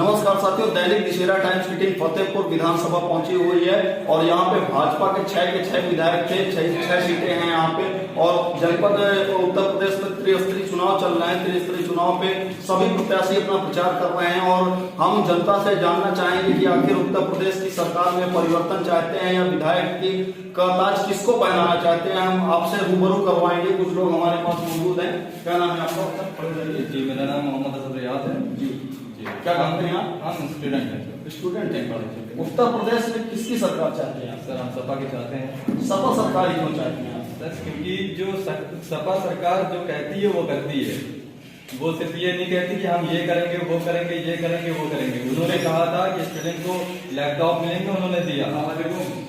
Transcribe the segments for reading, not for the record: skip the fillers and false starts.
नमस्कार साथियों, दैनिक दशहरा टाइम्स की टीम फतेहपुर विधानसभा पहुंची हुई है और यहाँ पे भाजपा के 6 विधायक थे। 6 सीटें हैं यहाँ पे और जनपद उत्तर प्रदेश में त्रिस्तरीय चुनाव चल रहे हैं। त्रिस्तरीय चुनाव पे सभी प्रत्याशी अपना प्रचार कर रहे हैं और हम जनता से जानना चाहेंगे कि आखिर उत्तर प्रदेश की सरकार में परिवर्तन चाहते हैं या विधायक की का ताज किसको पहनाना चाहते हैं। हम आपसे रूबरू करवाएंगे, कुछ लोग हमारे पास मौजूद हैं। क्या नाम है आपका? जी, मेरा नाम मोहम्मद असद रियाज है। जी, क्या करते हैं आप? हम स्टूडेंट हैं। स्टूडेंट हैं। उत्तर प्रदेश में किसकी सरकार चाहते हैं सर? हम सपा की चाहते हैं। सपा सरकार ही क्यों चाहते हैं सर, क्योंकि जो सपा सरकार जो कहती है वो करती है। वो सिर्फ ये नहीं कहती कि हम ये करेंगे, वो करेंगे, ये करेंगे, वो करेंगे। उन्होंने कहा था कि स्टूडेंट को लैपटॉप मिलेंगे, उन्होंने दिया।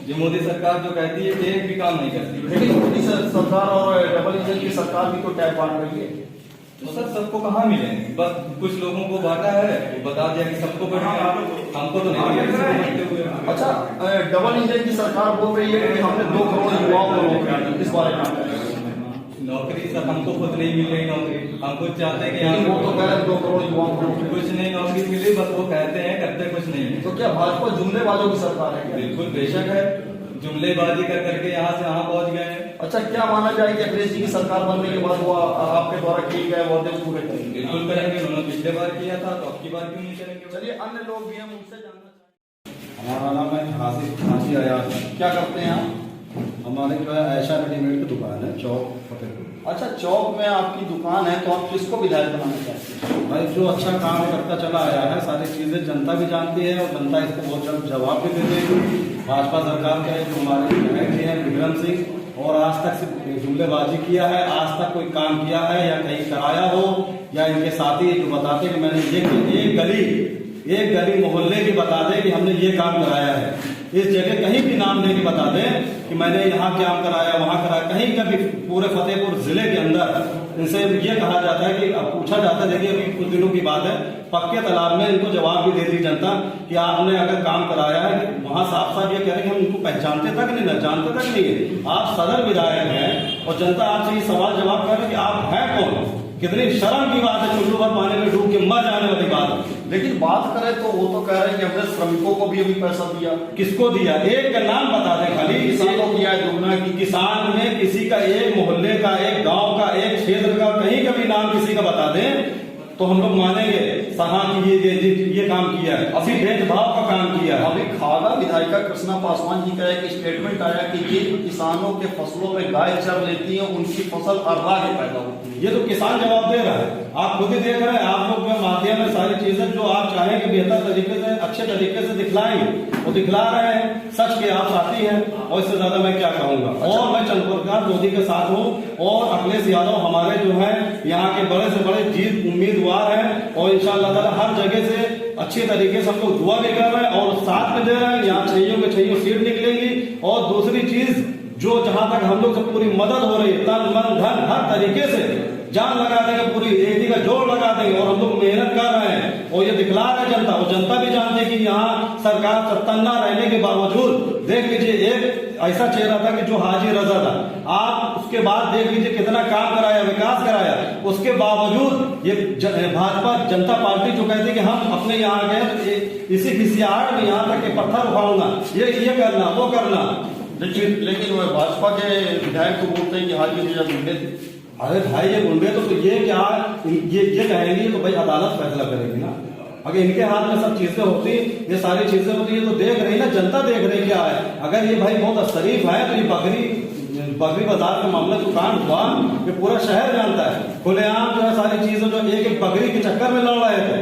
जो मोदी सरकार जो कहती है एक भी काम नहीं करती। लेकिन मोदी सरकार और डबल इंजन की सरकार भी तो टैक्स बांट रही है। तो सर सबको कहाँ मिलेंगे? बस कुछ लोगों को बांटा है, वो बता दिया कि सबको बढ़िया, हमको तो नहीं। अच्छा, डबल इंजन की सरकार बोल रही है कि हमने 2 करोड़ युवाओं को नौकरी, इस बारे में नौकरी सर हमको खुद नहीं मिल रही नौकरी। हम कुछ चाहते हैं कि वो तो कह रहे 2 करोड़ युवाओं को कुछ नहीं नौकरी मिली, बस वो कहते हैं, करते कुछ नहीं है। तो क्या भाजपा जुमलेबाजों की सरकार है? बिल्कुल बेशक है, जुमलेबाजी कर करके यहाँ से वहाँ पहुँच गए हैं। अच्छा, क्या माना जाए कि अखिलेश जी की सरकार बनने के बाद वो आपके द्वारा किए गए वादे पूरे करेंगे? बिल्कुल करेंगे। उन्होंने पिछले बार किया था तो अब की बार क्यों नहीं करेंगे? चलिए, अन्य लोग भी हम उनसे जानना चाहेंगे। हमारा नाम है हाजी आयाज। क्या करते हैं आप? हमारे जो है ऐशा रेडीमेड की दुकान है, चौक फतेहपुर। अच्छा, चौक में आपकी दुकान है, तो आप किसको विधायक बनाना चाहते हैं? भाई जो अच्छा काम करता चला आया है, सारी चीजें जनता भी जानती है और जनता इसको बहुत जल्द जवाब भी दे देगी। भाजपा सरकार का जो हमारे विधायक हैं विक्रम सिंह, और आज तक सिर्फ जुमलेबाजी किया है, आज तक कोई काम किया है या कहीं कराया हो, या इनके साथी एक बताते कि मैंने एक गली मोहल्ले की बता दे कि हमने ये काम कराया है। इस जगह कहीं भी नाम लेके बता दें कि मैंने यहाँ क्या कराया, वहां कराया, कहीं का भी पूरे फतेहपुर जिले के अंदर इनसे ये कहा जाता है कि अब पूछा जाता है। देखिए अभी कुछ दिनों की बात है, पक्के तालाब में इनको जवाब भी दे दी जनता कि आपने अगर काम कराया है, वहां साफ साफ ये कह रहे हैं कि हम इनको पहचानते तक नहीं, जानते तक नहीं है। आप सदर विधायक हैं और जनता आपसे ये सवाल जवाब कर रहे हैं कि आप हैं कौन? कितनी शर्म की बात है, चुल्लू भर पानी में डूब के मर जाने वाली बात है। लेकिन बात करें तो वो तो कह रहे हैं कि हमने श्रमिकों को भी अभी पैसा दिया। किसको दिया? एक का नाम बता दें खाली। किसानों को किया है दुगना की। किसान में किसी का, एक मोहल्ले का, एक गांव का, एक क्षेत्र का, कहीं का भी नाम किसी का बता दें तो हम लोग मानेंगे हाँ कि ये काम किया है। अभी भेदभाव का काम किया है। अभी खागा विधायिका कृष्णा पासवान जी का एक स्टेटमेंट आया कि ये किसानों के फसलों में गाय चर लेती है, उनकी फसल अर्रा के पैदा होती है। ये तो किसान जवाब दे रहा है, आप खुद ही देख रहे हैं। आप लोग माध्यम में सारी चीजें जो आप चाहेंगे बेहतर तरीके से, अच्छे तरीके से दिखलाएंगे, वो दिखला रहे हैं। सच के आप साथी हैं और इससे ज्यादा मैं क्या कहूंगा। और मैं चंद्रप्रकाश मोदी के साथ हूँ और अखिलेश यादव हमारे जो है यहाँ के बड़े से बड़े जीत उम्मीदवार हैं और इंशाअल्लाह ताला हर जगह से अच्छे तरीके से हम लोग दुआ भी कर रहे हैं और साथ में दे रहे हैं। यहाँ 6 सीट निकलेंगी। और दूसरी चीज जो जहां तक हम लोग से पूरी मदद हो रही है, तन मन धन हर तरीके से जान लगा देंगे, पूरी एडी का जोर लगा देंगे और हम लोग मेहनत कर रहे हैं और ये दिखला रहे जनता। और जनता भी जानती है कि यहाँ सरकार सत्ता रहने के बावजूद देख लीजिए एक ऐसा चेहरा था कि जो हाजी रजा था, आप उसके बाद देख लीजिए कितना काम कराया, विकास कराया। उसके बावजूद ये भाजपा जनता पार्टी जो कहती कि हम अपने यहाँ गए तो इसी खिसियाहट में यहाँ तक पत्थर उठाऊंगा, ये करना, वो करना। लेकिन वो भाजपा के विधायक को बोलते हैं कि हाजी रजा गुंडे थे। अरे भाई ये गुंडे तो ये क्या, ये कहेंगे तो भाई अदालत फैसला करेगी ना। अगर इनके हाथ में सब चीजें होती, ये सारी चीजें होती, ये तो देख रही ना, जनता देख रही क्या है। अगर ये भाई बहुत शरीफ है तो ये बकरी बाजार का मामला जो कांड हुआ ये पूरा शहर जानता है। खुलेआम जो है सारी चीजें जो एक बकरी के चक्कर में लड़ रहे थे।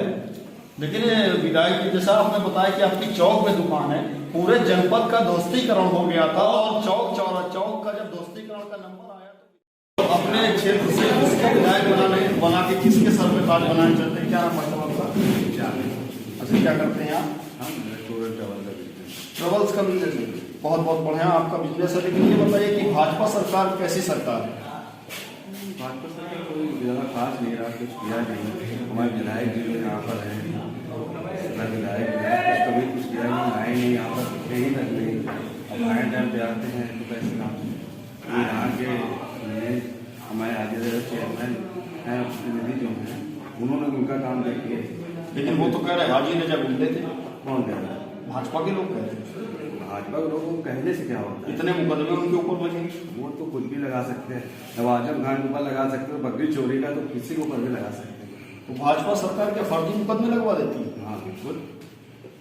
लेकिन विधायक जी जैसा आपने बताया कि आपकी चौक में दुकान है, पूरे जनपद का दोस्तीकरण हो गया था और चौक का जब दोस्तीकरण का नंबर आया तो अपने क्षेत्र से उसके विधायक बना के किसके सर पे ताज बनाना चाहते हैं? क्या नाम मतलब आपका? अच्छा, क्या करते हैं आप? ट्रेवल्स का बिजनेस है। बहुत बहुत बढ़िया आपका बिजनेस है। लेकिन ये बताइए कि भाजपा सरकार कैसी सरकार है? भाजपा सरकार कोई ज़्यादा खास नहीं रहा, कुछ किया नहीं। हमारे विधायक जी यहाँ पर हैं, विधायक कभी कुछ किया नहीं, आए नहीं यहाँ पर, कहीं तक नहीं। अब आए टाइम पे आते हैं तो कैसे काम। यहाँ के हमारे आगे चेयरमैन हैं, प्रतिनिधि जो हैं, उन्होंने उनका काम देखिए लेकिन वो तो कह रहे हाजी रजा गुंडे थे, कौन कह रहा है? भाजपा के लोग कह रहे हैं। भाजपा के लोगों को कहने से क्या होता है? इतने मुकदमे उनके ऊपर लगे। वो तो कुछ भी लगा सकते हैं, नवाजम खान के ऊपर लगा सकते हो, बकरी चोरी का तो किसी के ऊपर भी लगा सकते हैं। तो भाजपा सरकार के फर्जी मुकदमे लगवा देती है। हाँ बिल्कुल,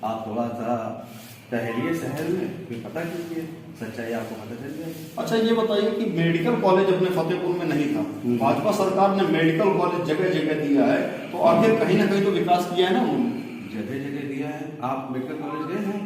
आप थोड़ा सा टहलिए शहर में, फिर पता कीजिए, सच्चाई आपको पता चल जाएगी। अच्छा ये बताइए कि मेडिकल कॉलेज अपने फतेहपुर में नहीं था, भाजपा सरकार ने मेडिकल कॉलेज जगह जगह दिया है, तो आखिर कहीं ना कहीं तो विकास किया है ना उन्होंने। जगह जगह दिया है। आप मेडिकल कॉलेज गए हैं?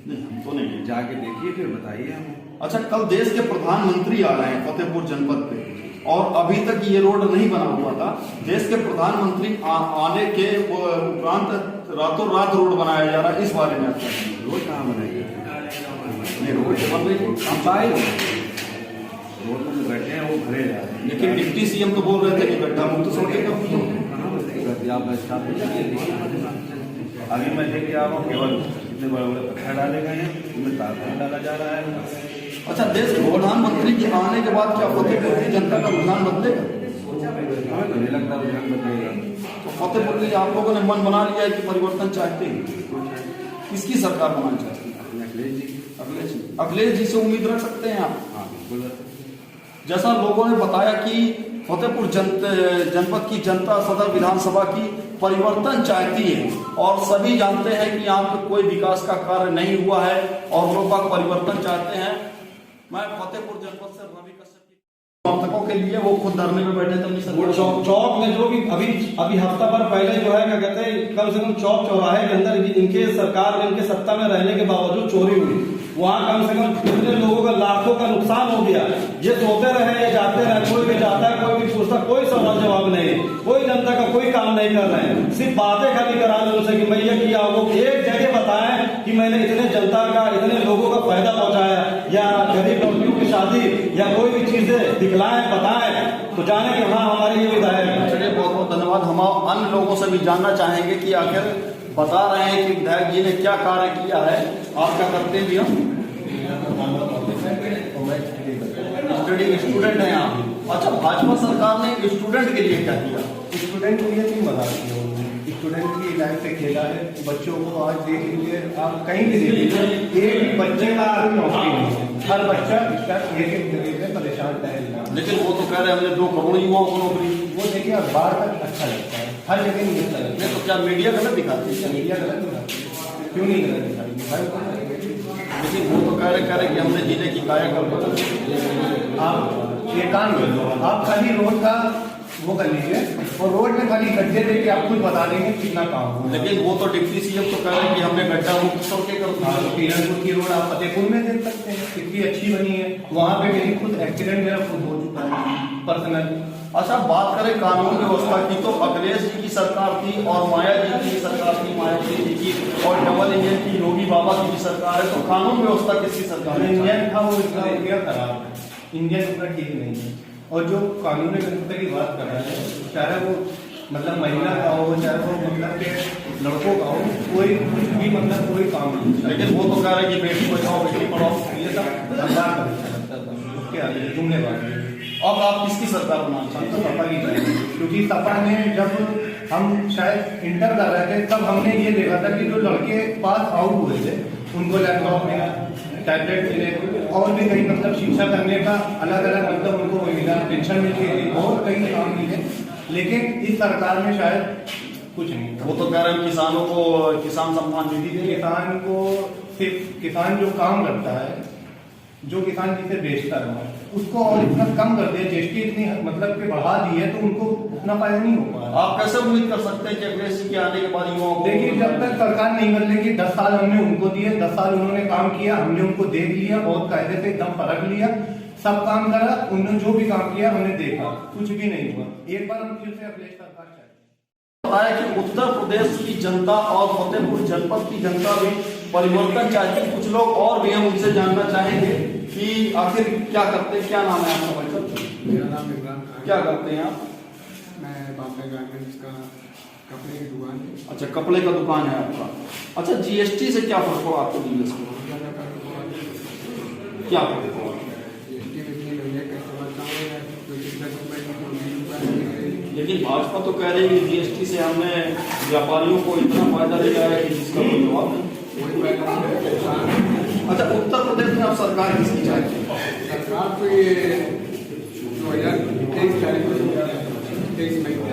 नहीं हम तो नहीं। जाके देखिए फिर बताइए हमें। अच्छा कल देश के प्रधानमंत्री आ रहे हैं फतेहपुर जनपद पे, और अभी तक ये रोड नहीं बना हुआ था। देश के प्रधानमंत्री आने के उपरांत रातों रात रोड बनाया जा रहा है, इस बारे में आप क्या कहेंगे? रोड कहाँ बनाई गई? ये रोड बन रही है, हम पाए रोड में जो बैठे हैं वो भरे जा रहे हैं। लेकिन डिप्टी सीएम तो बोल रहे थे कि गड्ढा मुक्त सड़कें कब की होंगी। कहाँ बनेगी गड्ढा? आप स्टाफ पे जाइए, देखिए। अभी मैं लेके आ रहा हूँ, केवल इतने बड़े बड़े पत्थर डाले गए हैं, उनमें तार डाला जा रहा है। अच्छा देश के प्रधानमंत्री के आने के बाद क्या फतेहपुर की जनता का रुझान बदलेगा? हमें तो नहीं लगता रुझान बदलेगा। तो फतेहपुर के आप लोगों ने मन बना लिया है कि परिवर्तन चाहते हैं। किसकी सरकार बनाना चाहते हैं? अपने अखिलेश जी। अखिलेश जी से उम्मीद रख सकते हैं आप? हाँ बिल्कुल। जैसा लोगों ने बताया कि फतेहपुर जनपद की जनता सदर विधानसभा की परिवर्तन चाहती है, और सभी जानते हैं कि यहाँ पे कोई विकास का कार्य नहीं हुआ है और लोग बाग परिवर्तन चाहते हैं। मैं फतेहपुर जनपद से रवि कश्यप समर्थकों के लिए वो खुद धरने में बैठे थे। वो चौक में जो भी अभी हफ्ता भर पहले जो है क्या कहते हैं, कम से कम चौक चौराहे के अंदर इनके सरकार में, इनके सत्ता में रहने के बावजूद चोरी हुई। वहाँ कम से कम कितने लोगों का लाखों का नुकसान हो गया। ये सोते रहे, ये जाते रहे, कोई भी जाता है, कोई भी पूछता, कोई सवाल जवाब नहीं, कोई जनता का कोई काम नहीं कर रहे हैं। सिर्फ बातें खाली करा दो उनसे कि मैं ये किया, वो एक जगह बताएं कि मैंने इतने जनता का, इतने लोगों का फायदा पहुंचाया, या गरीब लड़कियों की शादी या कोई भी चीजें दिखलाएं, बताएं, तो जाने कि हाँ हमारे ये विधायक है। चलिए बहुत बहुत धन्यवाद। हम अन्य लोगों से भी जानना चाहेंगे कि आखिर बता रहे हैं कि विधायक जी ने क्या कार्य किया है। आप क्या करते हैं भैया? स्टूडेंट हैं आप। अच्छा भाजपा सरकार ने स्टूडेंट के लिए क्या किया? स्टूडेंट को ये नहीं बता रही है, स्टूडेंट की लाइफ से खेला है। बच्चों को आज देख लीजिए, आप कहीं भी देख लीजिए, एक भी बच्चे का कोई नौकरी नहीं है। हर बच्चा इसका एक जगह पे परेशान टहल रहा है। लेकिन वो तो कह रहे हैं हमने 2 करोड़ युवाओं को नौकरी। वो देखिए अखबार में अच्छा लगता है, हर जगह नहीं अच्छा लगता है। तो क्या मीडिया गलत दिखाती है? मीडिया गलत दिखाती है, क्यों नहीं गलत दिखाएगी? लेकिन वो तो कह रहे कि हमने जिले की कायाकल्प। आप ये काम कर लो, आप खाली रोड का वो कर लीजिए, और रोड में खाली गड्ढे देके आप खुद बता देंगे कितना काम हुआ। लेकिन वो तो डिप्टी सीएम तो कह रहे हैं कि हमने गड्ढा मुक्त सड़कें कर दी। पीरनपुर की रोड आप फतेहपुर में देख सकते हैं, कितनी अच्छी बनी है। वहाँ पे मेरी खुद एक्सीडेंट मेरा खुद हो चुका है पर्सनल। अच्छा बात करें कानून व्यवस्था की, तो अखिलेश जी की सरकार थी और माया जी की सरकार थी, मायावती जी की, और डबल इंजन की योगी बाबा की भी सरकार है। तो कानून व्यवस्था किसकी सरकार है? इंजन था वो इतना हो गया खराब है, इंजन उतना ठीक नहीं है। और जो कानूनी व्यवस्था की बात कर रहा है, चाहे वो मतलब महिला का हो, चाहे वो मतलब के लड़कों का हो, कोई कुछ भी मतलब कोई काम नहीं। लेकिन वो तो कह रहे हैं कि बेटी बचाओ बेटी पढ़ाओ, ये सब सरकार का विषय लगता था, उसके आगे जुमलेबाजी। अब आप किसकी सरकार बनाना चाहते हम तो सपा की चाहिए, क्योंकि सपा ने जब हम शायद इंटर कर रहे थे तब हमने ये देखा था कि जो लड़के पास आउट हुए थे उनको लैपटॉप मिला, टैबलेट मिले, और भी कई मतलब शिक्षा करने का अलग अलग मतलब उनको मिला, पेंशन मिलती थी, और कई काम मिले। लेकिन इस सरकार में शायद कुछ नहीं। वो तो कह रहे हैं किसानों को किसान सम्मान निधि देंगे। किसान को सिर्फ किसान जो काम करता है, जो किसान जिसे बेचता है उसको और इतना कम कर दिया, जीएसटी इतनी मतलब कि बढ़ा दी है, तो उनको उतना फायदा नहीं हो पा रहा। आप कैसे उम्मीद कर सकते हैं कि अखिलेश जी के आने के बाद युवाओं को? देखिए जब तक सरकार नहीं बदलेगी, 10 साल हमने उनको दिए, 10 साल उन्होंने काम किया, हमने उनको देख लिया, बहुत कायदे से एकदम परख लिया, सब काम करा, उन्होंने जो भी काम किया हमने देखा, कुछ भी नहीं हुआ। एक बार हम फिर से अखिलेश सरकार चाहते हैं। बताया कि उत्तर प्रदेश की जनता और फतेहपुर जनपद की जनता भी परिवर्तन चाहती है। कुछ लोग और भी हम उनसे जानना चाहेंगे कि आखिर क्या करते हैं। क्या नाम है आपका भाई साहब? मेरा नाम इमरान खान। क्या करते हैं आप? मैं बॉम्बे गारमेंट्स का कपड़े की दुकान है। अच्छा कपड़े का दुकान है आपका। अच्छा जीएसटी से क्या फर्क पड़ा आपको बिजनेस को? क्या फर्क पड़ा? जीएसटी में इतनी नहीं है, कस्टमर का है, लेकिन भाजपा तो कह रही है जीएसटी से हमने व्यापारियों को इतना फायदा दिया है कि जिसका कोई जवाब नहीं। अच्छा, उत्तर प्रदेश में अब सरकार किसकी चाहती है? सरकार तो ये 2023 तारीख को 23 मई को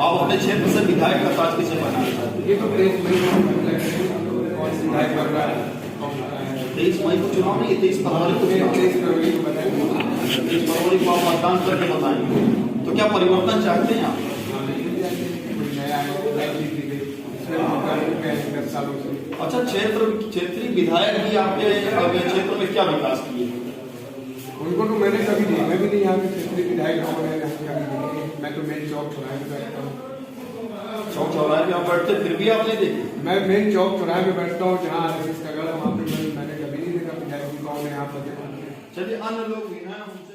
आप अपने क्षेत्र से विधायक का ताज किसे बनाना चाहते हैं? ये तो 23 मई को और विधायक बन रहा है। 23 मई को चुनाव नहीं, 23 फरवरी को चुनाव। 23 फरवरी को बताएंगे। 23 फरवरी को आप मतदान करके बताएंगे। तो क्या परिवर्तन चाहते हैं आप? कोई नया इसमें 10 सालों से अच्छा, क्षेत्रीय विधायक भी आपके क्षेत्र में क्या विकास किए? उनको तो मैंने कभी नहीं, मैं भी नहीं यहाँ के क्षेत्रीय विधायक हूँ, मैंने कभी नहीं, मैं तो मेन चौक चौराहे पे बैठता हूँ। चौक चौराहे पे आप बैठते, फिर भी आप नहीं देखे? मैं मेन चौक चौराहे पे बैठता हूँ जहाँ RSS का गढ़ है, वहाँ पे मैंने कभी नहीं देखा विधायक कौन है यहाँ पर। चलिए, अन्य लोग भी हैं उनसे